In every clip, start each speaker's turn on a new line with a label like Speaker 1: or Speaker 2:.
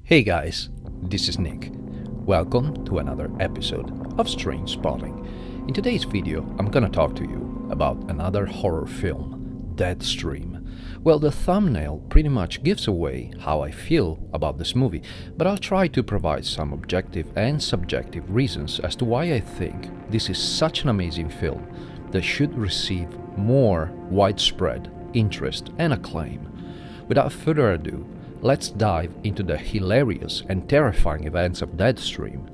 Speaker 1: Hey guys, this is Nick. Welcome to another episode of Strange Spotting. In today's video, I'm gonna talk to you about another horror film, Deadstream. Well, the thumbnail pretty much gives away how I feel about this movie, but I'll try to provide some objective and subjective reasons as to why I think this is such an amazing film that should receive more widespread interest and acclaim. Without further ado, let's dive into the hilarious and terrifying events of Deadstream.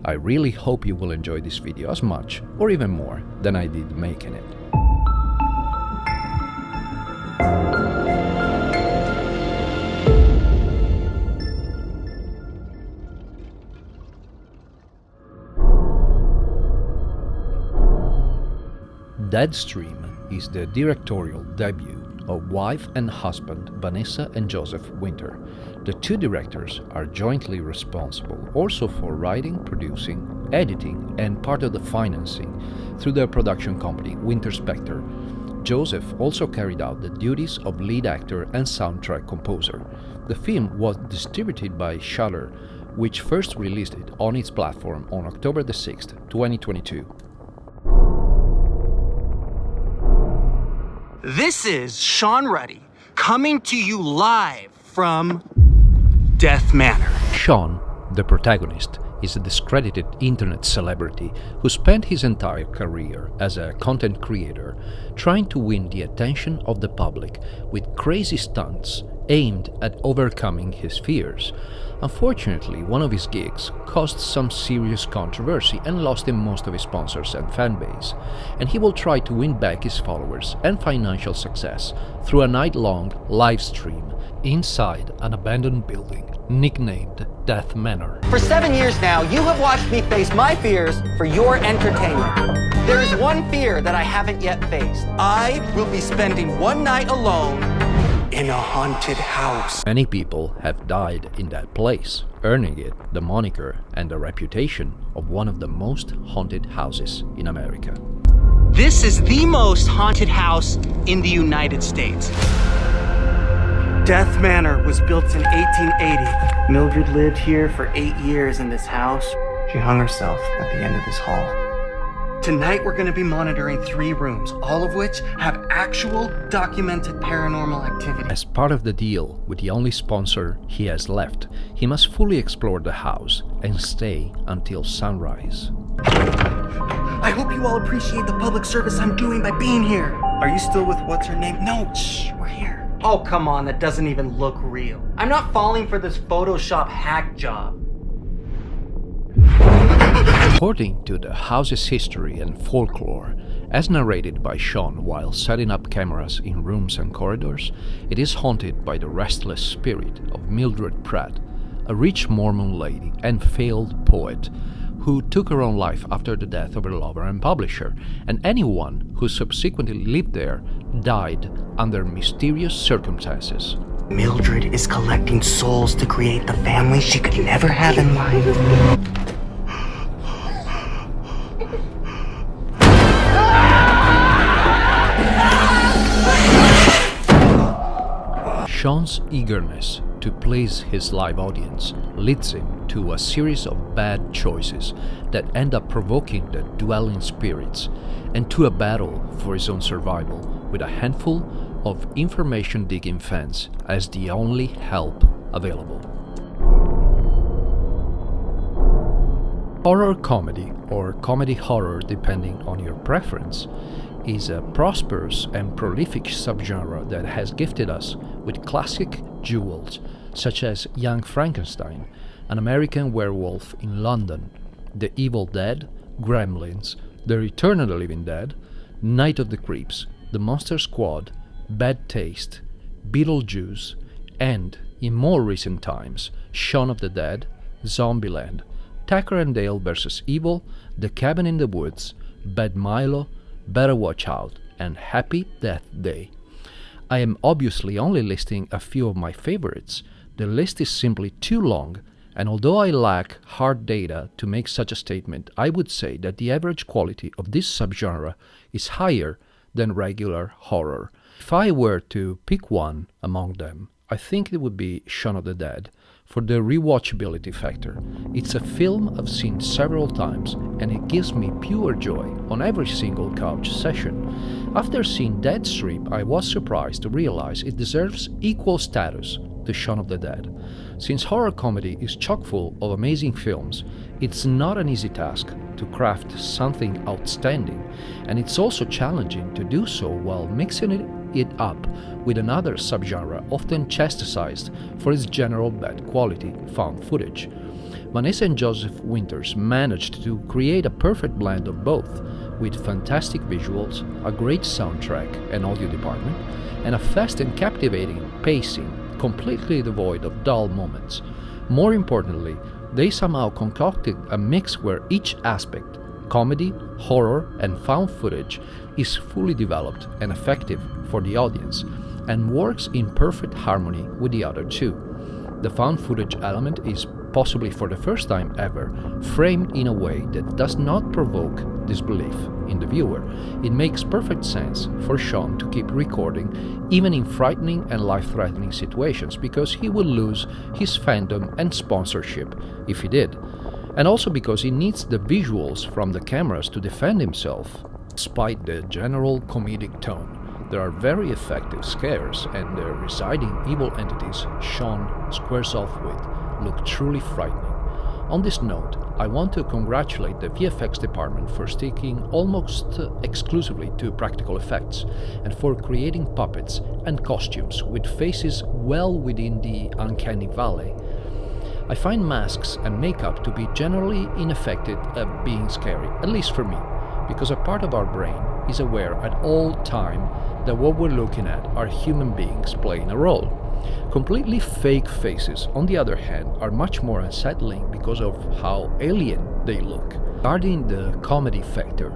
Speaker 1: I really hope you will enjoy this video as much, or even more, than I did making it. Deadstream is the directorial debut of wife and husband Vanessa and Joseph Winter. The two directors are jointly responsible also for writing, producing, editing, and part of the financing through their production company Winter Spectre. Joseph also carried out the duties of lead actor and soundtrack composer. The film was distributed by Shudder, which first released it on its platform on October the 6th, 2022.
Speaker 2: This is Sean Ruddy, coming to you live from Death Manor.
Speaker 1: Sean, the protagonist, is a discredited internet celebrity who spent his entire career as a content creator trying to win the attention of the public with crazy stunts aimed at overcoming his fears. Unfortunately, one of his gigs caused some serious controversy and lost him most of his sponsors and fan base, and he will try to win back his followers and financial success through a night-long live stream inside an abandoned building nicknamed Death Manor.
Speaker 2: For 7 years now, you have watched me face my fears for your entertainment. There is one fear that I haven't yet faced. I will be spending one night alone in a haunted house.
Speaker 1: Many people have died in that place, earning it the moniker and the reputation of one of the most haunted houses in America.
Speaker 2: This is the most haunted house in the United States. Death Manor was built in 1880. Mildred lived here for 8 years in this house. She hung herself at the end of this hall. Tonight we're going to be monitoring 3 rooms, all of which have actual documented paranormal activity.
Speaker 1: As part of the deal with the only sponsor he has left, he must fully explore the house and stay until sunrise.
Speaker 2: I hope you all appreciate the public service I'm doing by being here. Are you still with what's her name? No, shh, we're here. Oh, come on, that doesn't even look real. I'm not falling for this Photoshop hack job.
Speaker 1: According to the house's history and folklore, as narrated by Sean while setting up cameras in rooms and corridors, it is haunted by the restless spirit of Mildred Pratt, a rich Mormon lady and failed poet who took her own life after the death of her lover and publisher, and anyone who subsequently lived there died under mysterious circumstances.
Speaker 2: Mildred is collecting souls to create the family she could never have in life.
Speaker 1: Sean's eagerness to please his live audience leads him to a series of bad choices that end up provoking the dwelling spirits and to a battle for his own survival with a handful of information-digging fans as the only help available. Horror comedy, or comedy horror depending on your preference, is a prosperous and prolific subgenre that has gifted us with classic jewels such as Young Frankenstein, An American Werewolf in London, The Evil Dead, Gremlins, The Return of the Living Dead, Night of the Creeps, The Monster Squad, Bad Taste, Beetlejuice, and, in more recent times, Shaun of the Dead, Zombieland, Tucker and Dale vs. Evil, The Cabin in the Woods, Bad Milo, Better Watch Out, and Happy Death Day. I am obviously only listing a few of my favorites. The list is simply too long, and although I lack hard data to make such a statement, I would say that the average quality of this subgenre is higher than regular horror. If I were to pick one among them, I think it would be Shaun of the Dead, for the rewatchability factor. It's a film I've seen several times and it gives me pure joy on every single couch session. After seeing Deadstream, I was surprised to realize it deserves equal status to Shaun of the Dead. Since horror comedy is chock full of amazing films, it's not an easy task to craft something outstanding, and it's also challenging to do so while mixing it up with another subgenre often chastised for its general bad quality, found footage. Vanessa and Joseph Winters managed to create a perfect blend of both, with fantastic visuals, a great soundtrack and audio department, and a fast and captivating pacing completely devoid of dull moments. More importantly, they somehow concocted a mix where each aspect, comedy, horror, and found footage, is fully developed and effective for the audience, and works in perfect harmony with the other two. The found footage element is, possibly for the first time ever, framed in a way that does not provoke disbelief in the viewer. It makes perfect sense for Shaun to keep recording even in frightening and life-threatening situations, because he will lose his fandom and sponsorship if he did, and also because he needs the visuals from the cameras to defend himself. Despite the general comedic tone, there are very effective scares, and the residing evil entities Shaun squares off with look truly frightening. On this note, I want to congratulate the VFX department for sticking almost exclusively to practical effects, and for creating puppets and costumes with faces well within the uncanny valley. I find masks and makeup to be generally ineffective at being scary, at least for me, because a part of our brain is aware at all time that what we're looking at are human beings playing a role. Completely fake faces, on the other hand, are much more unsettling because of how alien they look. Regarding the comedy factor,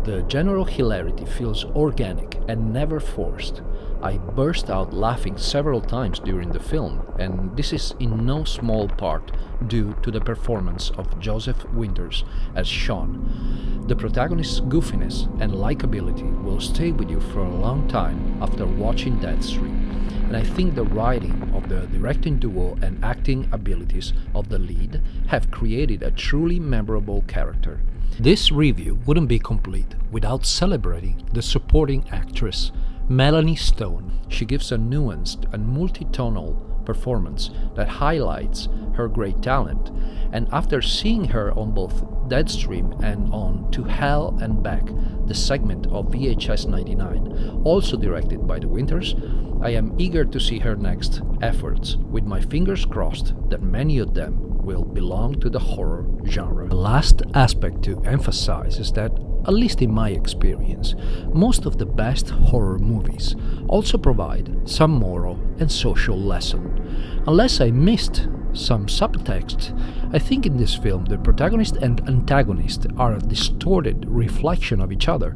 Speaker 1: the general hilarity feels organic and never forced. I burst out laughing several times during the film, and this is in no small part due to the performance of Joseph Winters as Shaun. The protagonist's goofiness and likability will stay with you for a long time after watching Deadstream, and I think the writing of the directing duo and acting abilities of the lead have created a truly memorable character. This review wouldn't be complete without celebrating the supporting actress, Melanie Stone. She gives a nuanced and multitonal performance that highlights her great talent, and after seeing her on both Deadstream and on To Hell and Back, the segment of VHS 99, also directed by the Winters, I am eager to see her next efforts, with my fingers crossed that many of them will belong to the horror genre. The last aspect to emphasize is that, at least in my experience, most of the best horror movies also provide some moral and social lesson. Unless I missed some subtext, I think in this film the protagonist and antagonist are a distorted reflection of each other.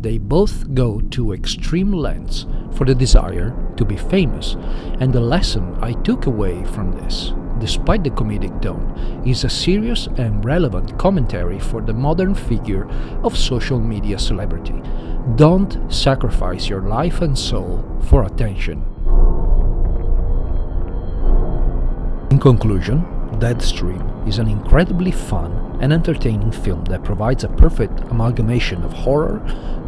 Speaker 1: They both go to extreme lengths for the desire to be famous, and the lesson I took away from this, despite the comedic tone, is a serious and relevant commentary for the modern figure of social media celebrity. Don't sacrifice your life and soul for attention. In conclusion, Deadstream is an incredibly fun and entertaining film that provides a perfect amalgamation of horror,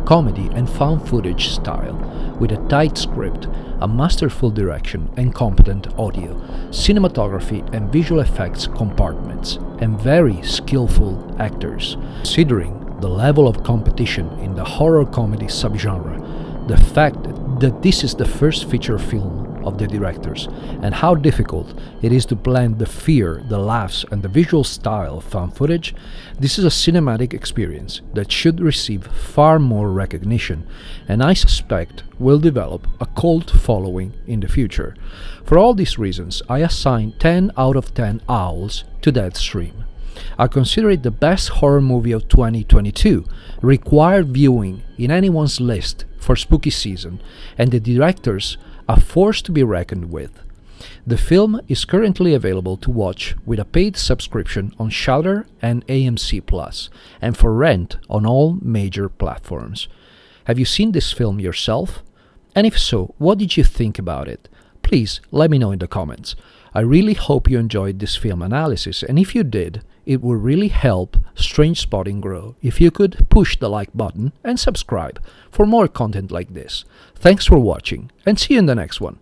Speaker 1: comedy and found footage style, with a tight script, a masterful direction and competent audio, cinematography and visual effects compartments, and very skillful actors. Considering the level of competition in the horror comedy subgenre, the fact that this is the first feature film of the directors, and how difficult it is to blend the fear, the laughs, and the visual style of found footage, this is a cinematic experience that should receive far more recognition, and I suspect will develop a cult following in the future. For all these reasons, I assign 10 out of 10 owls to Deadstream. I consider it the best horror movie of 2022, required viewing in anyone's list for spooky season, and the directors a force to be reckoned with. The film is currently available to watch with a paid subscription on Shudder and AMC Plus, and for rent on all major platforms. Have you seen this film yourself? And if so, what did you think about it? Please let me know in the comments. I really hope you enjoyed this film analysis, and if you did, it would really help Strange Spotting grow if you could push the like button and subscribe for more content like this. Thanks for watching, and see you in the next one.